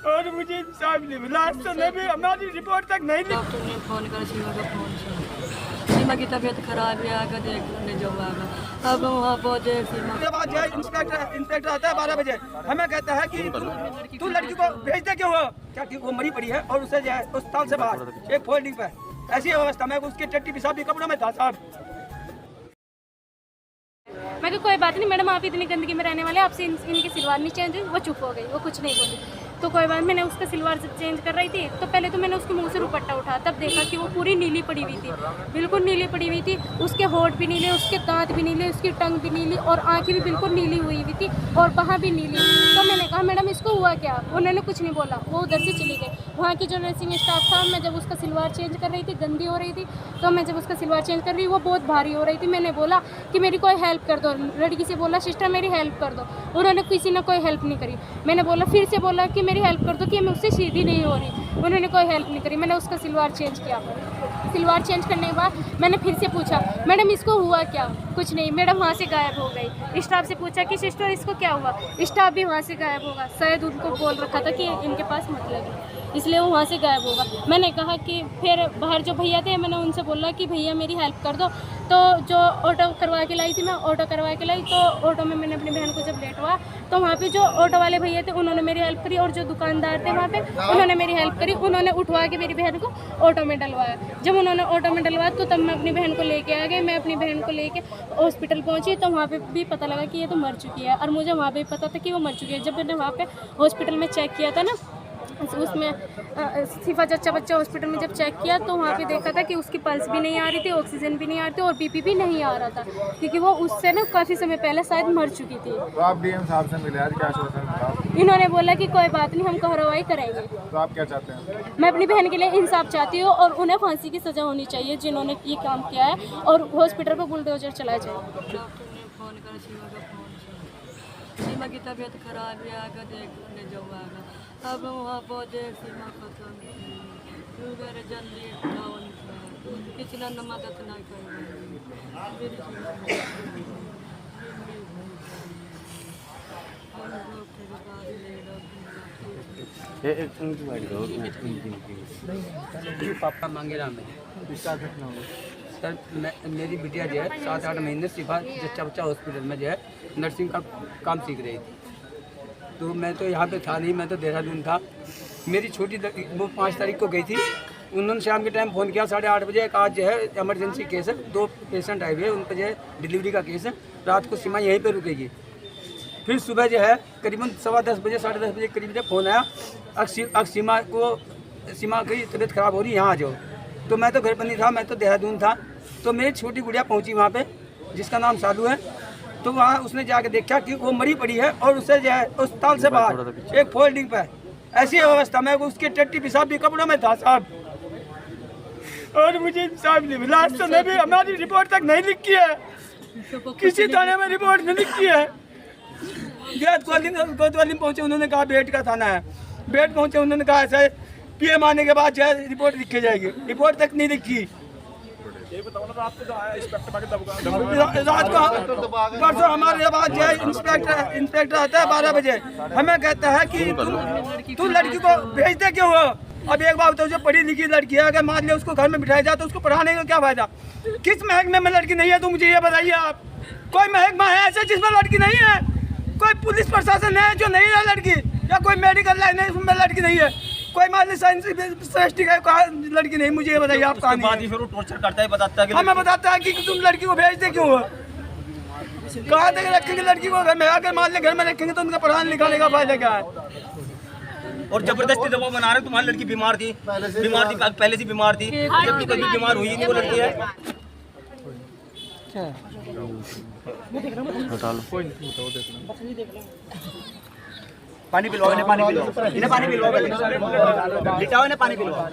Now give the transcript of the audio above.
और मुझे इंसाफ नहीं मिला। आज तो मैं भी हमारी रिपोर्ट तक नहीं लिखी। डॉक्टर ने फ़ोन करा, सीमा का फ़ोन से सीमा की तबीयत खराब है, आकर देखने जो आगा। अब वहाँ पहुँचे सीमा के बाद जो है इंस्पेक्टर आता है 12 बजे, हमें कहता है कि तू लड़की को भेज दे। क्यों हो? क्या कि वो मरी पड़ी है और उसे जो है अस्पताल से बाहर एक फोल्डिंग पे ऐसी अवस्था में उसके टट्टी पेशाब भी कपड़ों में था साहब। मैं कहा कोई बात नहीं मैडम, आप इतनी गंदगी में रहने वाले, आपसे इनकी सिलवार नहीं चेंज हुई। वो चुप हो गई, वो कुछ नहीं बोली। तो कोई बात, मैंने उसका सिलवार चेंज कर रही थी तो पहले तो मैंने उसके मुंह से दुपट्टा उठा, तब देखा कि वो पूरी नीली पड़ी हुई थी, बिल्कुल नीली पड़ी हुई थी। उसके होठ भी नीले, उसके दांत भी नीले, उसकी टंग भी नीली और आँखें भी बिल्कुल नीली हुई हुई थी और बाहाँ भी नीली। तो मैंने कहा मैडम इसको हुआ क्या? उन्होंने कुछ नहीं बोला, वो उधर से चली गई। वहाँ की जो नर्सिंग स्टाफ था, मैं जब उसका सिलवार चेंज कर रही थी, गंदी हो रही थी, तो मैं जब उसका सिलवार चेंज कर रही वो बहुत भारी हो रही थी। मैंने बोला कि मेरी कोई हेल्प कर दो, लड़की से बोला सिस्टर मेरी हेल्प कर दो। उन्होंने किसी ने कोई हेल्प नहीं करी। मैंने बोला फिर से बोला कि मेरी हेल्प कर दो कि मैं उससे सीधी नहीं हो रही, उन्होंने कोई हेल्प नहीं करी। मैंने उसका सिलवार चेंज किया। सिलवार चेंज करने के बाद मैंने फिर से पूछा मैडम इसको हुआ क्या? कुछ नहीं। मैडम वहाँ से गायब हो गई। स्टाफ से पूछा कि सिस्टर इसको क्या हुआ? स्टाफ भी वहाँ से गायब होगा, शायद उनको बोल रखा था कि इनके पास मत लगे, इसलिए वो वहाँ से गायब होगा। मैंने कहा कि फिर बाहर जो भैया थे, मैंने उनसे बोला कि भैया मेरी हेल्प कर दो। तो जो ऑटो करवा के लाई थी, मैं ऑटो करवा के लाई, तो ऑटो में मैंने अपनी बहन को जब लेट हुआ तो वहाँ पे जो ऑटो वाले भैया थे उन्होंने मेरी हेल्प करी और जो दुकानदार थे वहाँ पे उन्होंने मेरी हेल्प करी। उन्होंने उठवा के मेरी बहन को ऑटो में डलवाया। जब उन्होंने ऑटो में डलवाया तो तब मैं अपनी बहन को लेके आ गई। मैं अपनी बहन को लेके हॉस्पिटल पहुँची तो वहाँ पे भी पता लगा कि ये तो मर चुकी है और मुझे वहाँ पे पता था कि वो मर चुकी है। जब मैंने वहाँ पे हॉस्पिटल में चेक किया था ना, उसमें सिफा जच्चा बच्चा हॉस्पिटल में जब चेक किया तो वहाँ पे देखा था कि उसकी पल्स भी नहीं आ रही थी, ऑक्सीजन भी नहीं आ रही थी और बीपी भी नहीं आ रहा था, क्योंकि वो उससे ना काफ़ी समय पहले शायद मर चुकी थी। तो आप डीएम साहब से मिले आज, क्या आश्वासन मिला? इन्होंने बोला कि कोई बात नहीं, हम कार्रवाई करेंगे। तो आप क्या चाहते हैं? मैं अपनी बहन के लिए इंसाफ चाहती हूँ और उन्हें फांसी की सज़ा होनी चाहिए जिन्होंने ये काम किया है और हॉस्पिटल पर बुलडोजर चलाया जाए। डॉक्टर ने फ़ोन करा, सीमा का फ़ोन से सीमा की तबीयत खराब है, आकर देखने जो आगा। अब वहाँ पहुँचे सीमा खत्म मेरे जल्दी उठाओ, पिछला न मदद ना पापा मांगेराम है सर। मेरी बिटिया जो है 7-8 महीने सिफा जच्चा बच्चा हॉस्पिटल में जो है नर्सिंग का काम सीख रही थी। तो मैं तो यहाँ पे था नहीं, मैं तो देहरादून था। मेरी छोटी वो 5 तारीख को गई थी। उन्होंने शाम के टाइम फ़ोन किया 8:30 बजे, एक आज जो है इमरजेंसी केस है, 2 पेशेंट आए हुए हैं, उन पर जो है डिलीवरी का केस है, रात को सीमा यहीं पे रुकेगी। फिर सुबह जो है करीबन 10:15 बजे 10:30 बजे करीब जब फ़ोन आया, अब सीमा की तबीयत ख़राब हो रही है, यहाँ आ जाओ। तो मैं तो घर पर नहीं था, मैं तो देहरादून था। तो मेरी छोटी गुड़िया पहुँची वहाँ पे, जिसका नाम सालू है। तो वहाँ उसने जाके देखा कि वो मरी पड़ी है और उसे जो है अस्पताल से बाहर एक फोल्डिंग पे ऐसी अवस्था में उसके टट्टी पेशाब भी कपड़ों में था साहब। और मुझे इंसाफ नहीं मिला। आज तो मैं भी हमारी रिपोर्ट तक नहीं लिखी है, किसी थाने में रिपोर्ट नहीं लिखी है। कोतवाली पहुँचे, उन्होंने कहा बेट का थाना है। बेट पहुँचे, उन्होंने कहा ऐसा पीएम आने के बाद जो है रिपोर्ट लिखी जाएगी, रिपोर्ट तक नहीं लिखी। रात को परसों हमारे पास जो है इंस्पेक्टर आता है 12 बजे, हमें कहता है कि तू लड़की को भेज दे। क्यों हो? अब एक बात तो जो पढ़ी लिखी लड़की है, अगर मान लिया उसको घर में बिठाया जाए तो उसको पढ़ाने का क्या फायदा? किस महकमे में लड़की नहीं है तो मुझे ये बताइए आप। कोई महकमा है ऐसा जिसमें लड़की नहीं है? कोई पुलिस प्रशासन है जो नहीं है लड़की, या कोई मेडिकल लाइन है उसमें लड़की नहीं है? कोई मान ली साइंस सृष्टि का कहा लड़की नहीं? मुझे ये बताइए आप। टॉर्चर करता है, बताता है, हमें बताता है कि तुम लड़की को भेज दे। क्यों? कहाँ तक रखेंगे लड़की को? घर में अगर मान ले घर में रखेंगे तो उनका पढ़ाने लिखाने का फायदा क्या है? और जबरदस्ती दबाव बना रहे। तुम्हारी लड़की बीमार थी, पहले से बीमार थी, जबकि कभी बीमार हुई नहीं वो लड़की है। पानी पिलवाओ, इन्हें पानी पिलवाओ, इन्हें पानी पिलवाओ, लिटाओ, इन्हें पानी पिलवाओ।